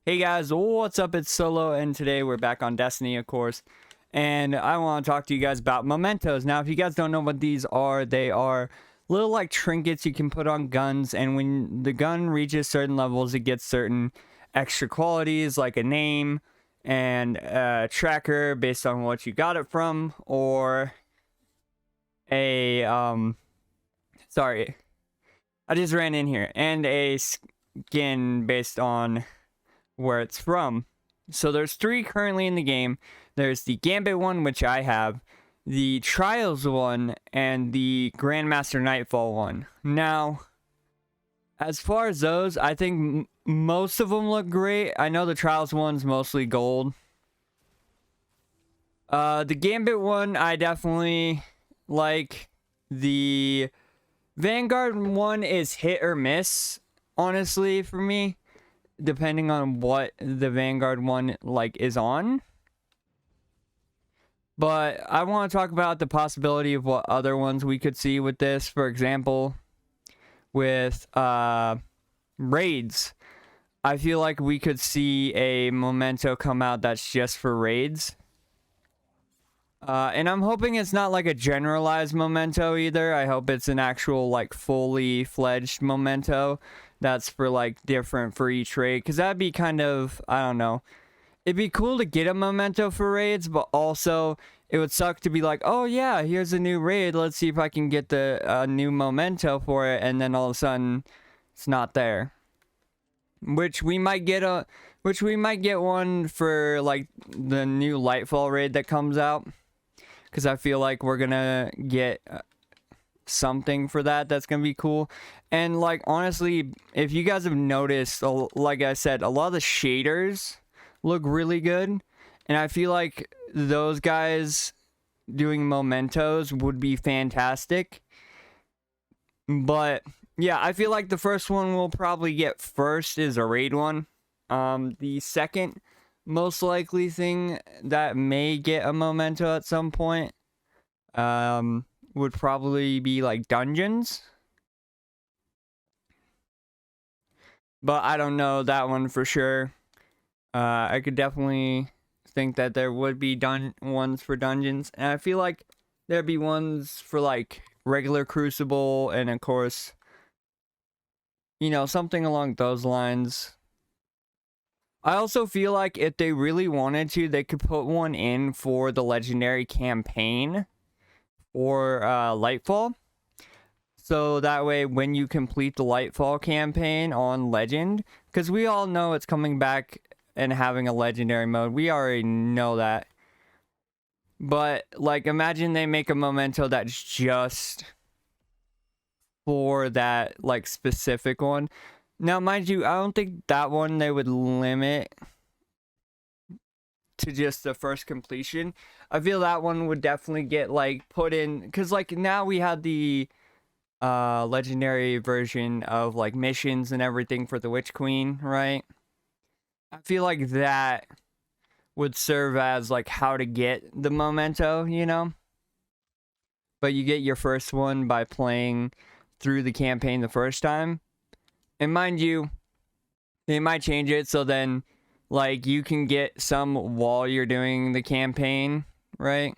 Hey guys, what's up? It's Solo, and today we're back on Destiny, of course. And I want to talk to you guys about Mementos. Now, if you guys don't know what these are, they are little like trinkets you can put on guns, and when the gun reaches certain levels, it gets certain extra qualities like a name and a tracker based on what you got it from, or a sorry, I just ran in here, and a skin based on where it's from. So there's 3 currently in the game. There's the Gambit one, which I have, the Trials one, and the Grandmaster Nightfall one. Now, as far as those, I think most of them look great. I know the Trials one's mostly gold. The Gambit one, I definitely like. The Vanguard one is hit or miss, honestly, for me, depending on what the Vanguard one like is on. But I want to talk about the possibility of what other ones we could see with this. For example, with raids, I feel like we could see a memento come out that's just for raids. And I'm hoping it's not like a generalized memento either. I hope it's an actual like fully fledged memento that's for like different for each raid, because that'd be kind of, I don't know, it'd be cool to get a memento for raids, but also it would suck to be like, oh yeah, here's a new raid, let's see if I can get the new memento for it, and then all of a sudden it's not there. Which we might get one for like the new Lightfall raid that comes out, because I feel like we're gonna get something for that that's gonna be cool. And like, honestly, if you guys have noticed, like I said, a lot of the shaders look really good, and I feel like those guys doing mementos would be fantastic. But yeah, I feel like the first one we'll probably get first is a raid one. The second most likely thing that may get a memento at some point would probably be like dungeons. But I don't know that one for sure. I could definitely think that there would be ones for dungeons, and I feel like there'd be ones for like regular Crucible, and of course, you know, something along those lines. I also feel like if they really wanted to, they could put one in for the legendary campaign or Lightfall. So that way, when you complete the Lightfall campaign on Legend, because we all know it's coming back and having a legendary mode. We already know that. But, like, imagine they make a memento that's just for that, like, specific one. Now, mind you, I don't think that one they would limit to just the first completion. I feel that one would definitely get, like, put in, because, like, now we have the legendary version of like missions and everything for the Witch Queen, right? I feel like that would serve as like how to get the memento, you know? But you get your first one by playing through the campaign the first time. And mind you, they might change it so then like you can get some while you're doing the campaign, right?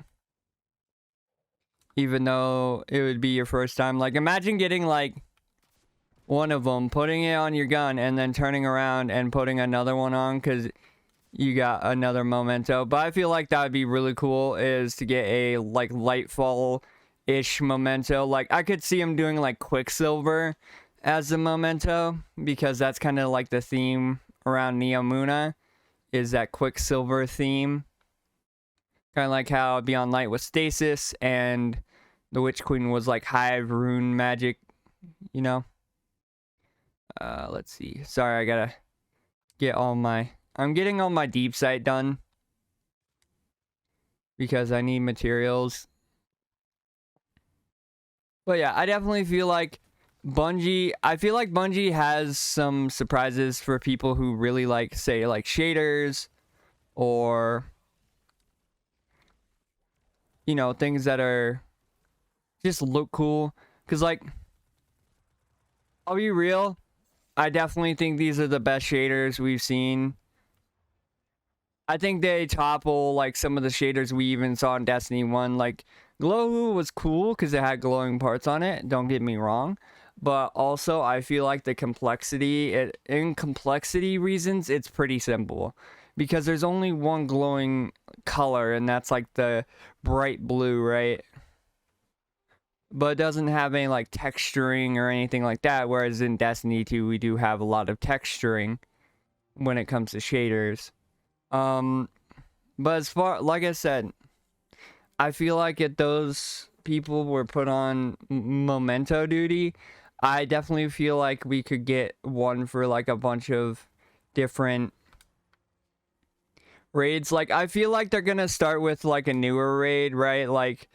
Even though it would be your first time. Like, imagine getting, like, one of them, putting it on your gun, and then turning around and putting another one on because you got another memento. But I feel like that would be really cool, is to get a, like, Lightfall-ish memento. Like, I could see him doing, like, Quicksilver as the memento, because that's kind of, like, the theme around Neomuna, is that Quicksilver theme. Kind of like how Beyond Light was Stasis, and the Witch Queen was like Hive Rune magic, you know? Let's see. Sorry, I gotta get I'm getting all my deep sight done, because I need materials. But yeah, I definitely feel like Bungie has some surprises for people who really like, say, like shaders, or, you know, things that are just look cool. Because, like, I'll be real, I definitely think these are the best shaders we've seen I think they topple like some of the shaders we even saw in Destiny 1. Like Glow was cool because it had glowing parts on it, don't get me wrong. But also I feel like the complexity, in complexity reasons, it's pretty simple. Because there's only one glowing color, and that's like the bright blue, right? But it doesn't have any like texturing or anything like that, whereas in Destiny 2 we do have a lot of texturing when it comes to shaders. But as far, like I said, I feel like if those people were put on memento duty, I definitely feel like we could get one for like a bunch of different raids. Like I feel like they're gonna start with like a newer raid, right? Like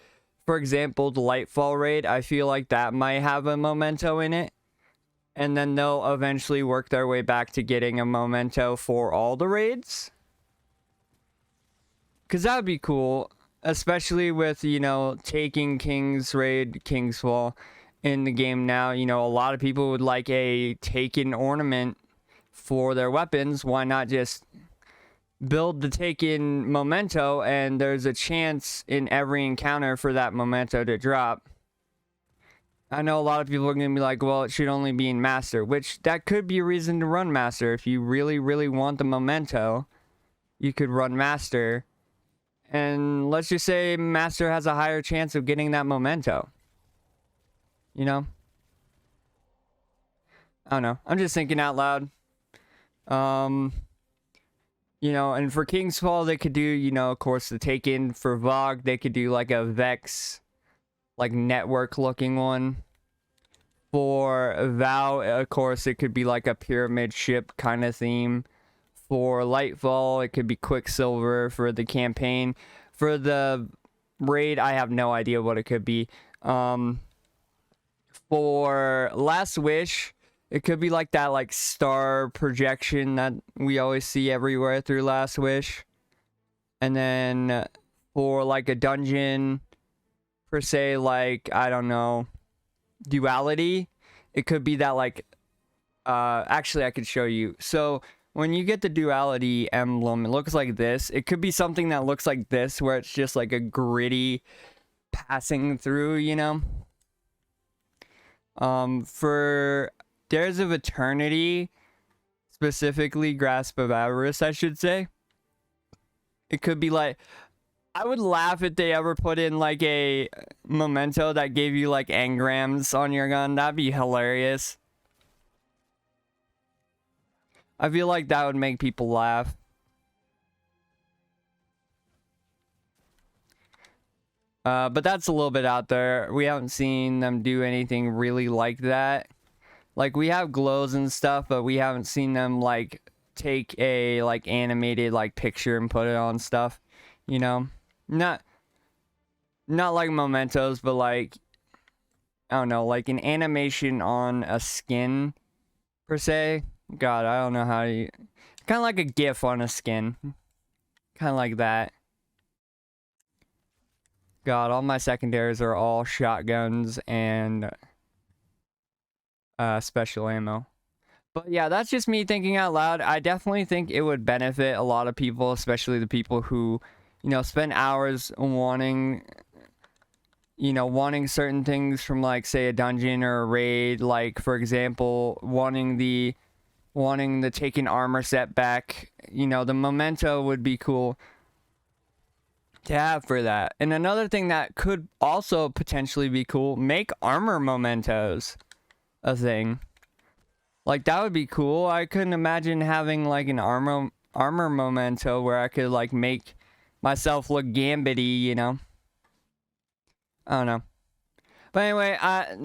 for example, the Lightfall raid, I feel like that might have a memento in it. And then they'll eventually work their way back to getting a memento for all the raids. Because that would be cool. Especially with, you know, taking King's Raid, King's Fall in the game now. You know, a lot of people would like a taken ornament for their weapons. Why not just build the taken memento, and there's a chance in every encounter for that memento to drop. I know a lot of people are going to be like, well, it should only be in Master, which that could be a reason to run Master. If you really, really want the memento, you could run Master. And let's just say Master has a higher chance of getting that memento. You know? I don't know. I'm just thinking out loud. You know, and for King's Fall, they could do, you know, of course, the Taken. For Vogue, they could do like a Vex, like network looking one. For Vow, of course, it could be like a pyramid ship kind of theme. For Lightfall, it could be Quicksilver. For the campaign. For the raid, I have no idea what it could be. For Last Wish, it could be like that like star projection that we always see everywhere through Last Wish. And then for like a dungeon, per se, like, I don't know, duality, it could be that like, actually I could show you. So when you get the duality emblem, it looks like this. It could be something that looks like this, where it's just like a gritty passing through, you know? For Dares of Eternity, specifically Grasp of Avarice, I should say, it could be like, I would laugh if they ever put in like a memento that gave you like engrams on your gun. That'd be hilarious. I feel like that would make people laugh. But that's a little bit out there. We haven't seen them do anything really like that. Like, we have glows and stuff, but we haven't seen them, like, take a, like, animated, like, picture and put it on stuff. You know? Not like mementos, but, like, I don't know, like an animation on a skin, per se. God, I don't know how you... Kind of like a GIF on a skin. Kind of like that. God, all my secondaries are all shotguns and special ammo. But yeah, that's just me thinking out loud. I definitely think it would benefit a lot of people, especially the people who, you know, spend hours wanting, you know, wanting certain things from, like, say, a dungeon or a raid. Like, for example, wanting the taken armor set back. You know, the memento would be cool to have for that. And another thing that could also potentially be cool, make armor mementos a thing. Like, that would be cool. I couldn't imagine having like an armor memento where I could like make myself look gambity, you know. I don't know. But anyway,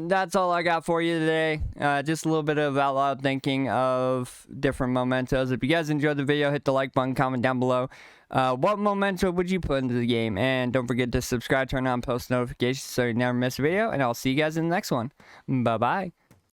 that's all I got for you today. Just a little bit of out loud thinking of different mementos. If you guys enjoyed the video, hit the like button, comment down below. What memento would you put into the game? And don't forget to subscribe, turn on post notifications so you never miss a video. And I'll see you guys in the next one. Bye-bye.